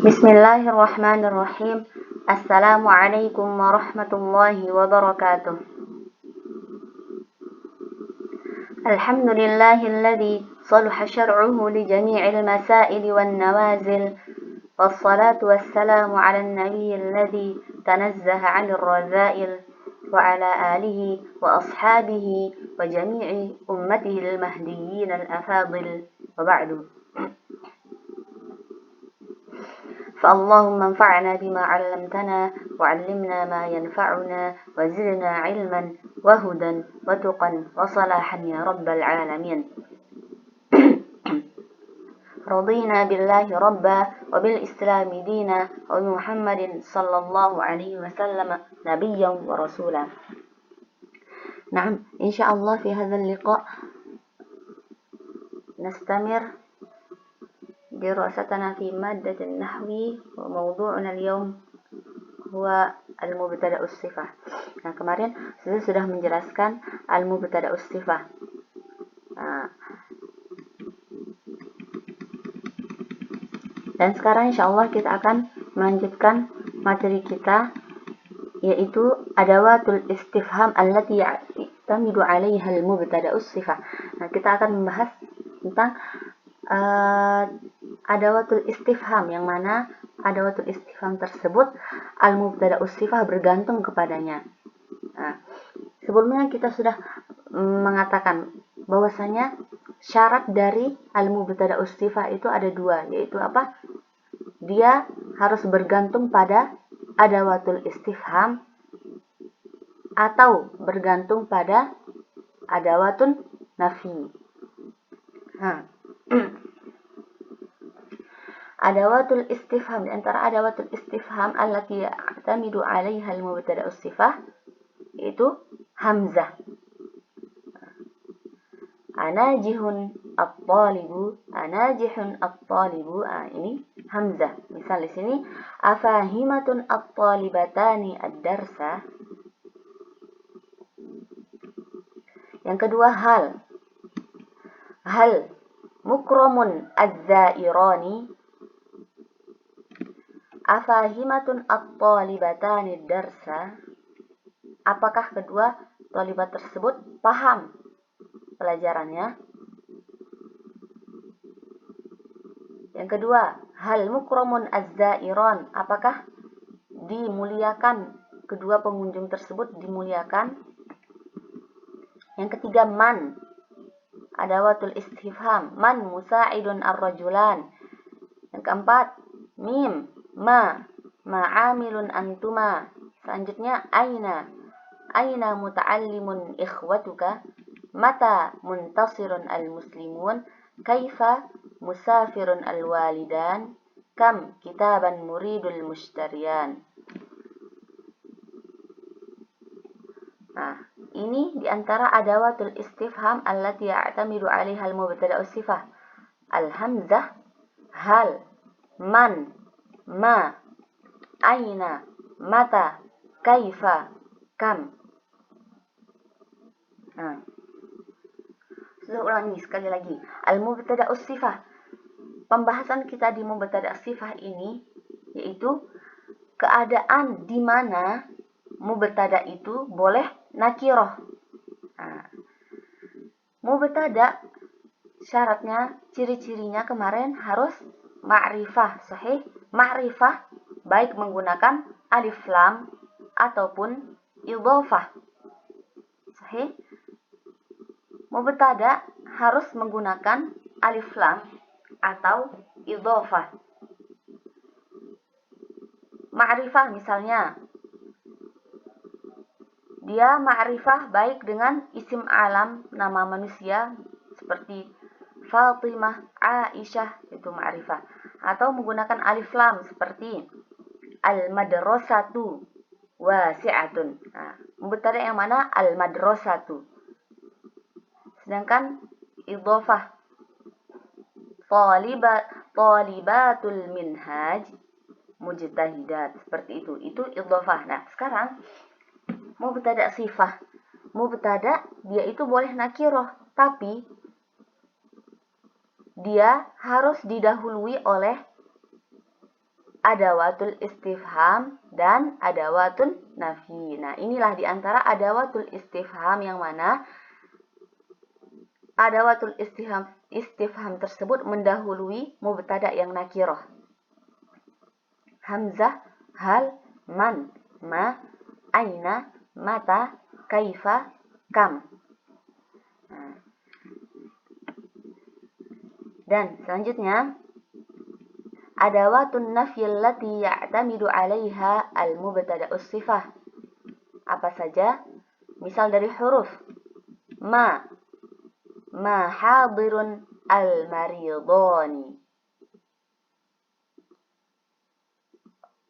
Bismillahirrahmanirrahim. Assalamualaikum warahmatullahi wabarakatuh. Alhamdulillahilladzi salaha syar'uhu li jami'il masail wan nawazil. Wassalatu wassalamu 'alan nabiyyil ladzi tanazzaha 'anil radha'il wa 'ala alihi wa ashabihi wa jami'i ummatihi al-mahdiyyin al-afadil. Wa ba'du. فاللهم انفعنا بما علمتنا وعلمنا ما ينفعنا وزدنا علما وهدى وتقا وصلاحا يا رب العالمين. رضينا بالله ربا وبالإسلام دينا وبمحمد صلى الله عليه وسلم نبيا ورسولا. نعم، إن شاء الله في هذا اللقاء نستمر دراستنا في مادة النحو، وموضوعنا اليوم هو المبتدأ الصفة. Nah, kemarin saya sudah menjelaskan al-mubtada us-sifah. Dan sekarang insyaallah kita akan melanjutkan materi kita, yaitu adawatul istifham allati ya'tamidu 'alaiha al-mubtada us-sifah. Nah, kita akan membahas tentang adawatul istifham, yang mana adawatul istifham tersebut al-mubtada us-sifah bergantung kepadanya. Nah, sebelumnya kita sudah mengatakan bahwasanya syarat dari al-mubtada us-sifah itu ada dua, yaitu apa? Dia harus bergantung pada adawatul istifham atau bergantung pada adawatun nafi. Adawatul istifham, di antara adawatul istifham allati ya'tamidu 'alaiha al-mubtada us-sifah yaitu hamzah. Anajihun at-talibu, anajihun at-talibu. Ini hamzah. Misal di sini afahimatun at-talibatani ad-darsa. Yang kedua hal mukramun az-zairani. Afahimatun at-talibatani darsa. Apakah kedua talibat tersebut paham pelajarannya? Yang kedua, hal mukramun az-zairan. Apakah dimuliakan, kedua pengunjung tersebut dimuliakan? Yang ketiga, man. Adawatul istifham. Man musa'idun ar-rajulan. Yang keempat, mim. Ma'amilun antuma. Selanjutnya aina muta'allimun ikhwatuka. Mata muntasirun al-muslimun. Kaifa musafirun al-walidan. Kam kitaban muridul mushtariyan. Nah, ini diantara adawatul istifham allati ya'tamidu 'alaiha al-mubtada us-sifah. Al-hamzah, hal, man, ma, aina, mata, kaifa, kam. Sudah ulangi sekali lagi. Al-mubtada us-sifah. Pembahasan kita di mubtada as-sifah ini yaitu keadaan di mana mubtada itu boleh nakirah. Mubtada syaratnya, ciri-cirinya kemarin harus ma'rifah, sahih. Ma'rifah baik menggunakan alif lam ataupun idhofah, sahih. Mubtada harus menggunakan alif lam atau idhofah. Ma'rifah misalnya, dia ma'rifah baik dengan isim alam, nama manusia seperti Fatimah, Aisyah, itu ma'rifah. Atau menggunakan alif lam seperti al-madrasatu wasi'atun. Mubtada yang mana? Al-madrasatu. Sedangkan idhofah talibatul minhaj mujtahidat, seperti itu. Itu idhofah. Nah, sekarang mubtada sifah. Mubtada dia itu boleh nakirah, tapi dia harus didahului oleh adawatul istifham dan adawatul nafi. Nah, inilah di antara adawatul istifham yang mana adawatul istifham tersebut mendahului mubtada yang nakirah. Hamzah, hal, man, ma, aina, mata, kaifa, kam. Nah. Dan selanjutnya adawatun nafyi allati ya'tamidu 'alaiha al-mubtada'us sifah. Apa saja? Misal dari huruf ma hadirun al-maridani.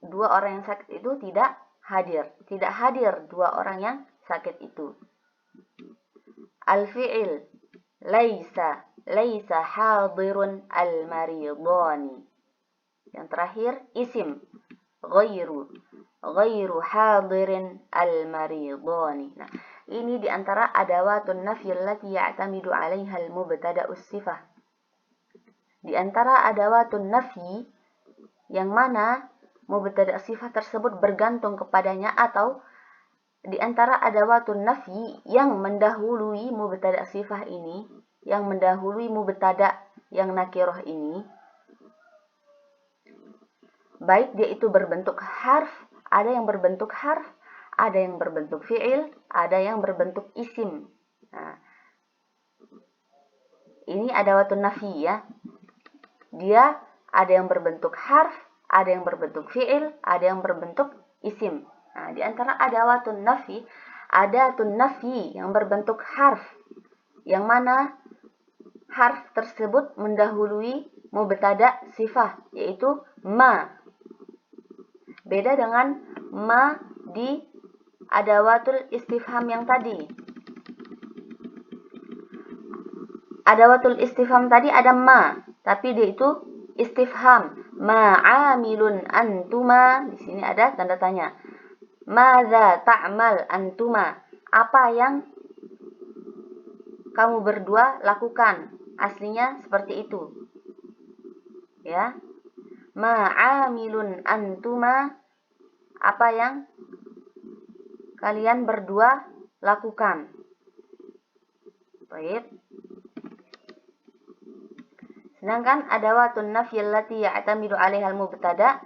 Dua orang yang sakit itu tidak hadir dua orang yang sakit itu. Al-fi'il laisa hadirun al-maridani. Yang terakhir isim ghairu hadirin al-maridani. Nah, ini di antara adawatun nafyi allati ya'tamidu 'alaiha al-mubtada'us sifah. Di antara adawatun nafyi yang mana mubtada' sifah tersebut bergantung kepadanya, atau di antara adawatun nafyi yang mendahului mubtada' sifah ini, yang mendahului mubtada' yang nakirah ini, baik dia itu berbentuk harf, ada yang berbentuk harf, ada yang berbentuk fi'il, ada yang berbentuk isim. Nah, ini adawatun nafyi ya. Dia ada yang berbentuk harf, ada yang berbentuk fi'il, ada yang berbentuk isim. Nah, di antara adawatun nafyi, adatun nafyi yang berbentuk harf, yang mana harf tersebut mendahului mubtada' sifah, yaitu ma. Beda dengan ma di adawatul istifham yang tadi. Adawatul istifham tadi ada ma, tapi dia itu istifham. Ma'amilun antuma, di sini ada tanda tanya. Madza ta'mal antuma? Apa yang kamu berdua lakukan? Aslinya seperti itu. Ya. Ma'amilun antuma? Apa yang kalian berdua lakukan? Baik. Sedangkan adawatun nafyi allati ya'tamidu 'alaiha al-mubtada',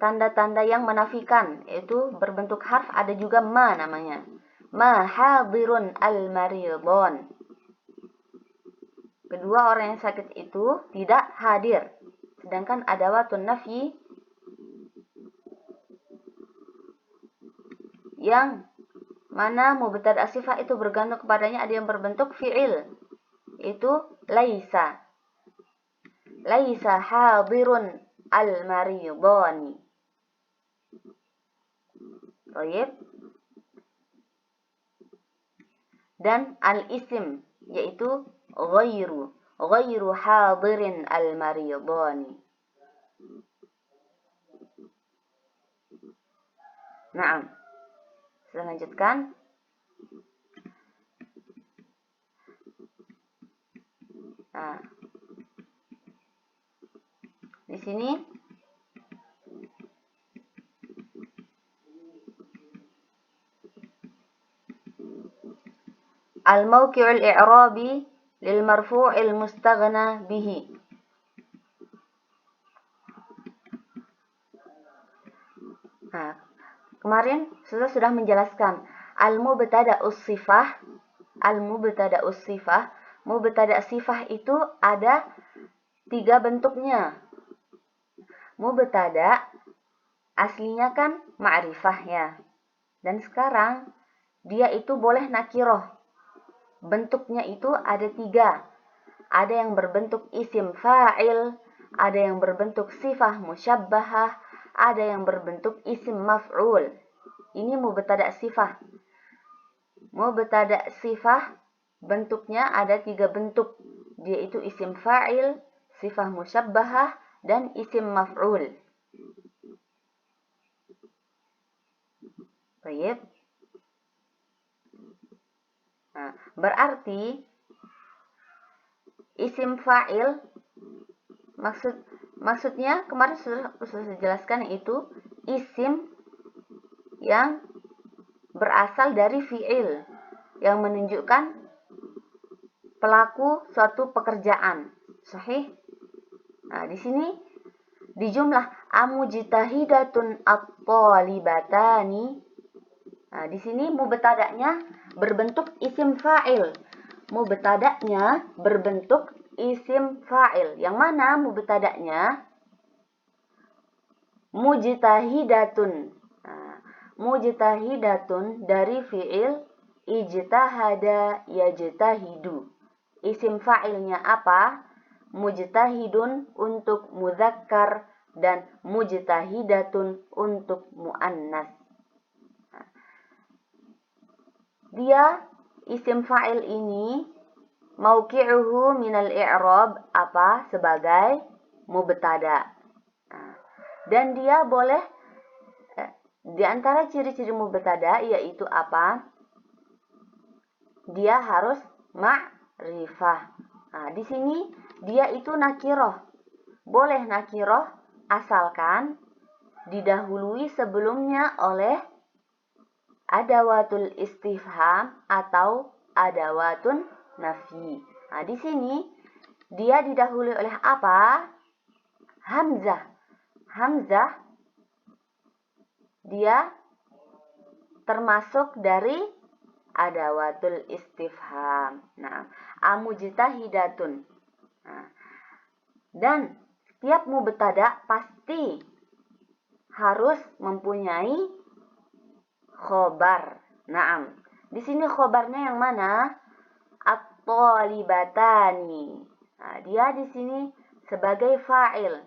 tanda-tanda yang menafikan, yaitu berbentuk harf, ada juga ma namanya. Ma hadirun al-maridun. Kedua orang yang sakit itu tidak hadir. Sedangkan adawatun nafyi yang mana mubtada' sifah itu bergantung kepadanya, ada yang berbentuk fi'il, itu laisa hadirun al-maridani. Baik. Dan al-isim yaitu ghairu hadirin al-maridani. Naam. Saya lanjutkan. Nah, di sini al-mawqi'ul i'rabi lil marfu'il mustaghna bihi. Nah, kemarin sudah menjelaskan al-mubtada'us sifah, mubtada' sifah itu ada 3 bentuknya. Mubtada' aslinya kan ma'rifah ya. Dan sekarang dia itu boleh nakirah. Bentuknya itu ada 3. Ada yang berbentuk isim fa'il, ada yang berbentuk sifah musyabbahah, ada yang berbentuk isim maf'ul. Ini mubtada' sifah. Mubtada' sifah bentuknya ada 3 bentuk. Dia itu isim fa'il, sifah musyabbahah, dan isim maf'ul. Baik. Nah, berarti isim fa'il Maksudnya kemarin sudah saya jelaskan, yaitu isim yang berasal dari fi'il yang menunjukkan pelaku suatu pekerjaan. Sahih? Nah, di sini di jumlah amujtahidatun at-talibatani. Nah, di sini mubtada'nya berbentuk isim fa'il. Mubtada'nya berbentuk isim fa'il. Yang mana mubtada'nya? Mujtahidatun. Nah, mujtahidatun dari fi'il ijtahada yajtahidu. Isim fa'ilnya apa? Mujtahidun untuk muzakkar dan mujtahidatun untuk muannas. Dia isim fa'il ini mauqi'uhu minal i'rab apa? Sebagai mubtada. Dan dia boleh di antara ciri-ciri mubtada yaitu apa? Dia harus ma'rifah. Nah, di sini dia itu nakiroh. Boleh nakiroh asalkan didahului sebelumnya oleh adawatul istifham atau adawatun nafi. Nah, di sini dia didahului oleh apa? Hamzah. Hamzah dia termasuk dari adawatul istifham. Nah, amujtahidatun. Nah, dan tiap mubtada pasti harus mempunyai khobar. Naam. Di sini khobarnya yang mana? At-talibatani. Nah, dia di sini sebagai fa'il.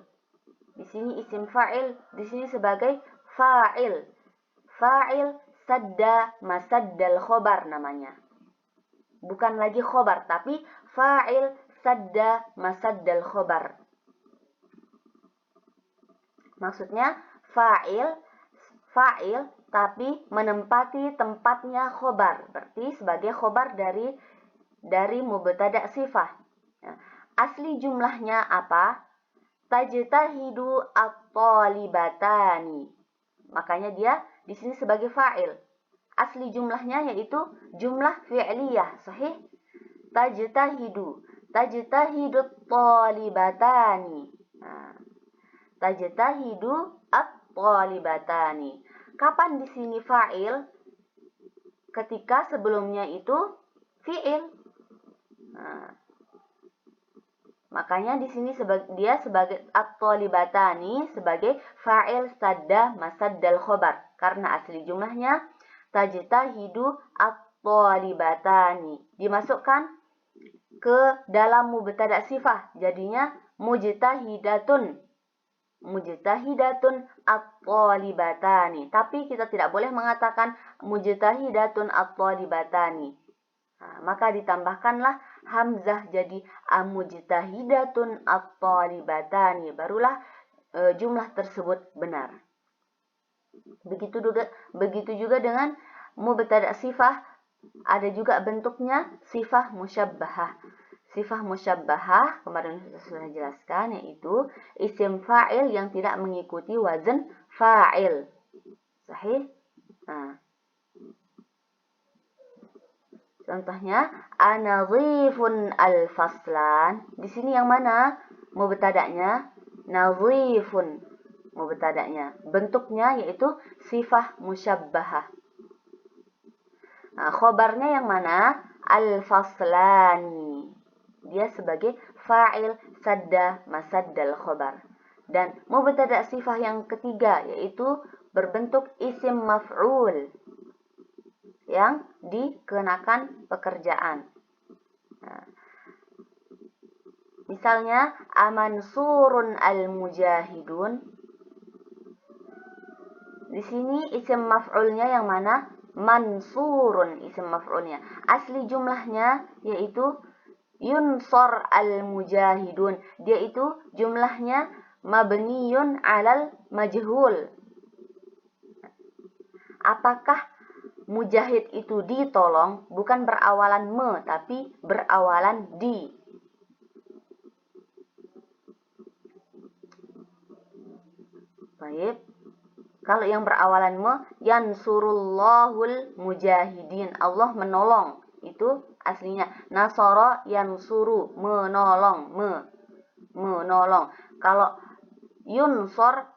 Di sini isim fa'il, di sini sebagai fa'il. Fa'il sadda masaddal khobar namanya. Bukan lagi khobar, tapi fa'il sadda masaddal khobar. Maksudnya fa'il tapi menempati tempatnya khobar. Berarti sebagai khobar dari mubtada sifah. Asli jumlahnya apa? Tajtahidu at-talibatani. Makanya dia di sini sebagai fa'il. Asli jumlahnya yaitu jumlah fi'liyah, sahih? Tajtahidu at-talibatani. Nah, tajtahidu at-talibatani. Kapan di sini fa'il? Ketika sebelumnya itu fi'il. Nah, makanya di sini dia sebagai at-talibatani sebagai fa'il sadda masaddal khobar karena asli jumlahnya tajtahidu at-talibatani. Dimasukkan ke dalam mubtada sifah, jadinya mujtahidatun at-talibatani. Tapi kita tidak boleh mengatakan mujtahidatun at-talibatani. Nah, maka ditambahkanlah hamzah jadi amujtahidatun at-talibatani. Barulah jumlah tersebut benar. Begitu juga dengan mubtada sifah, ada juga bentuknya sifah musyabbahah. Sifah musyabbahah kemarin sudah jelaskan, yaitu isim fa'il yang tidak mengikuti wazan fa'il. Sahih? Nah, contohnya anadhifun al-faslan. Di sini yang mana mubtada'nya? Nadhifun mubtada'nya. Bentuknya yaitu sifah musyabbahah. Nah, khobarnya yang mana? Al-faslani. Dia sebagai fa'il sadda masaddal khobar. Dan mubtada sifah yang ketiga yaitu berbentuk isim maf'ul yang dikenakan pekerjaan. Nah, misalnya amansurun al-mujahidun. Di sini isim maf'ulnya yang mana? Mansurun isim maf'ulnya. Asli jumlahnya yaitu yunsor al-mujahidun. Dia itu jumlahnya mabniyun alal majhul. Apakah mujahid itu ditolong? Bukan berawalan me, tapi berawalan di. Baik. Kalau yang berawalan me, yansurullahul mujahidin. Allah menolong. Itu aslinya. Nasara yansuru, menolong, menolong. Kalau yunsor,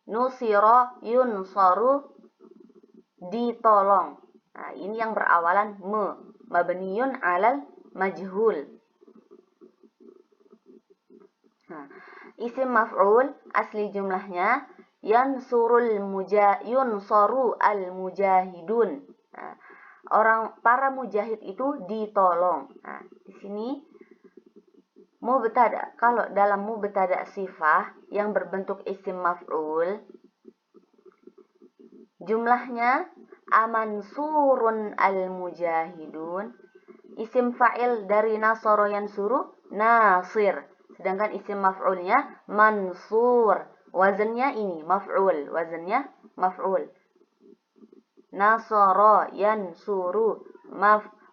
nusiro, yunsoru, ditolong. Nah, ini yang berawalan me. Mabniyun alal majhul. Nah, isim maf'ul asli jumlahnya yunsoru al mujahidun. Nah, para mujahid itu ditolong. Nah, di sini mubtada. Kalau dalam mubtada sifah yang berbentuk isim maf'ul, jumlahnya amansurun al mujahidun. Isim fa'il dari nasara yansuru nasir. Sedangkan isim maf'ulnya mansur. Wazannya ini maf'ul. Wazannya maf'ul. Nasara yansuru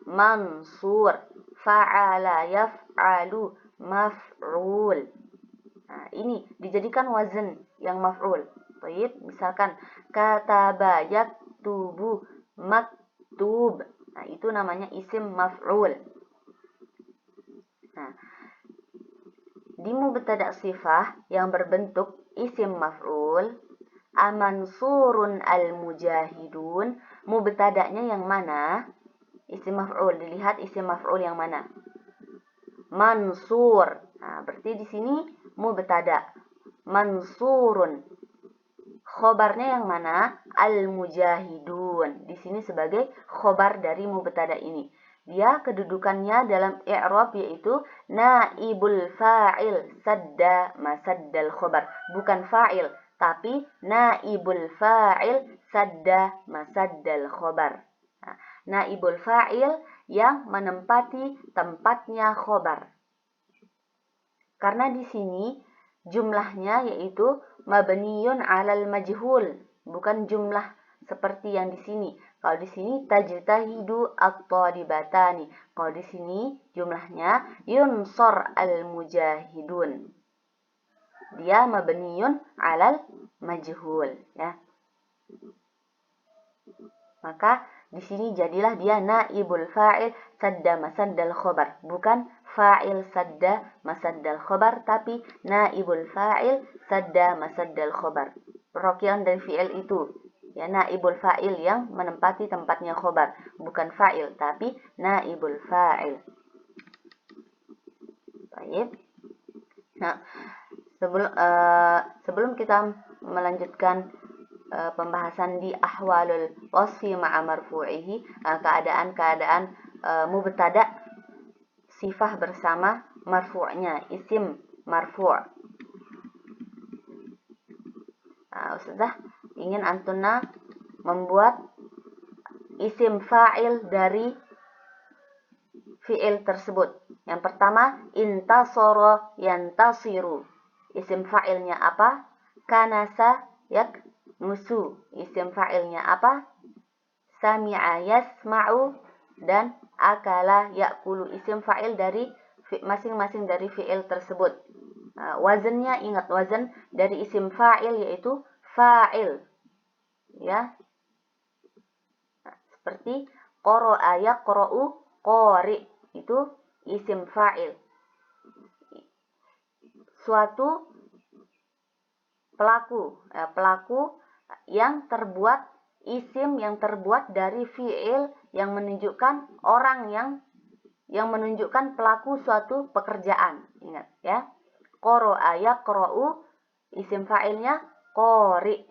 mansur. Fa'ala yaf'alu maf'ul. Nah, ini dijadikan wazan yang maf'ul. Baik, misalkan kataba yaktubu maktub. Nah, itu namanya isim maf'ul. Nah, di mubtada sifah yang berbentuk isim maf'ul, amansurun al-mujahidun, mubtada'nya yang mana? Isim maf'ul, dilihat isim maf'ul yang mana? Mansur. Nah, berarti di sini mubtada. Mansurun. Khobarnya yang mana? Al-mujahidun. Di sini sebagai khobar dari mubtada ini. Dia kedudukannya dalam i'rab yaitu naibul fa'il sadda masaddal khobar. Bukan fa'il, tapi naibul fa'il sadda masaddal khobar. Nah, naibul fa'il yang menempati tempatnya khobar. Karena di sini jumlahnya yaitu mabniyun alal majhul, bukan jumlah seperti yang di sini. Kalau di sini tajtahidu at-talibatani. Kalau di sini jumlahnya yunsor al-mujahidun. Dia mabniyun alal majhul, ya. Maka di sini jadilah dia naibul fa'il sadda masaddal khobar, bukan fa'il sadda masaddal khobar, tapi naibul fa'il sadda masaddal khobar. Perwakilan dari fi'il itu, ya, naibul fa'il yang menempati tempatnya khobar, bukan fa'il, tapi naibul fa'il. Baik. Nah, sebelum kita melanjutkan pembahasan di ahwalul wasfi ma'a marfu'ihi, keadaan-keadaan mubtada sifah bersama marfu'nya, isim marfu'. Ustazah ingin antuna membuat isim fa'il dari fi'il tersebut. Yang pertama, intasara yantasiru. Isim fa'ilnya apa? Kanasa yaknusu. Isim fa'ilnya apa? Sami'a yasma'u dan akala ya'kulu. Isim fa'il dari masing-masing dari fi'il tersebut. Wazannya, ingat, wazan dari isim fa'il yaitu fa'il. Ya. Seperti qara'a yaqra'u qari. Itu isim fa'il. Suatu pelaku yang terbuat, isim yang terbuat dari fi'il yang menunjukkan orang yang menunjukkan pelaku suatu pekerjaan. Ingat, ya. Qara'a yaqra'u, isim fa'ilnya qari.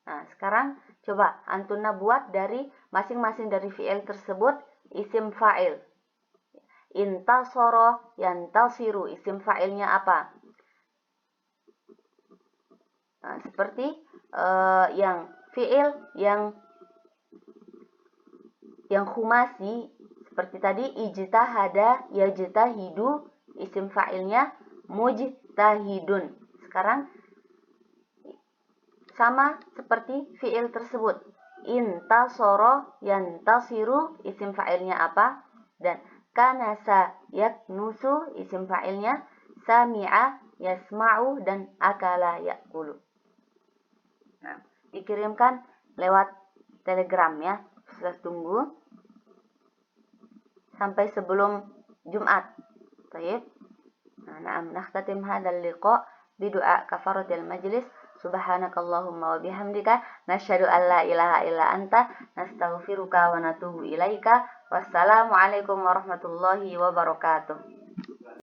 Nah, sekarang coba antuna buat dari masing-masing dari fi'il tersebut isim fa'il. Intasara yantasiru, isim fa'ilnya apa? Nah, seperti yang fi'il yang khumasi seperti tadi, ijtahada yajtahidu, isim fa'ilnya mujtahidun. Sekarang sama seperti fi'il tersebut. Intasara yantasiru, isim fa'ilnya apa? Dan kanasa yaknusu, isim fa'ilnya sami'a yasma'u dan akala ya'kulu. Nah, dikirimkan lewat Telegram ya. Saya tunggu sampai sebelum Jumat. Baik. Nah, nakhtatim hadzal liqa bidu'a kafaratil majlis. Subhanakallahumma wa bihamdika nasyhadu an la ilaha illa anta nastaghfiruka wa natubu ilaika. Wassalamualaikum warahmatullahi wabarakatuh.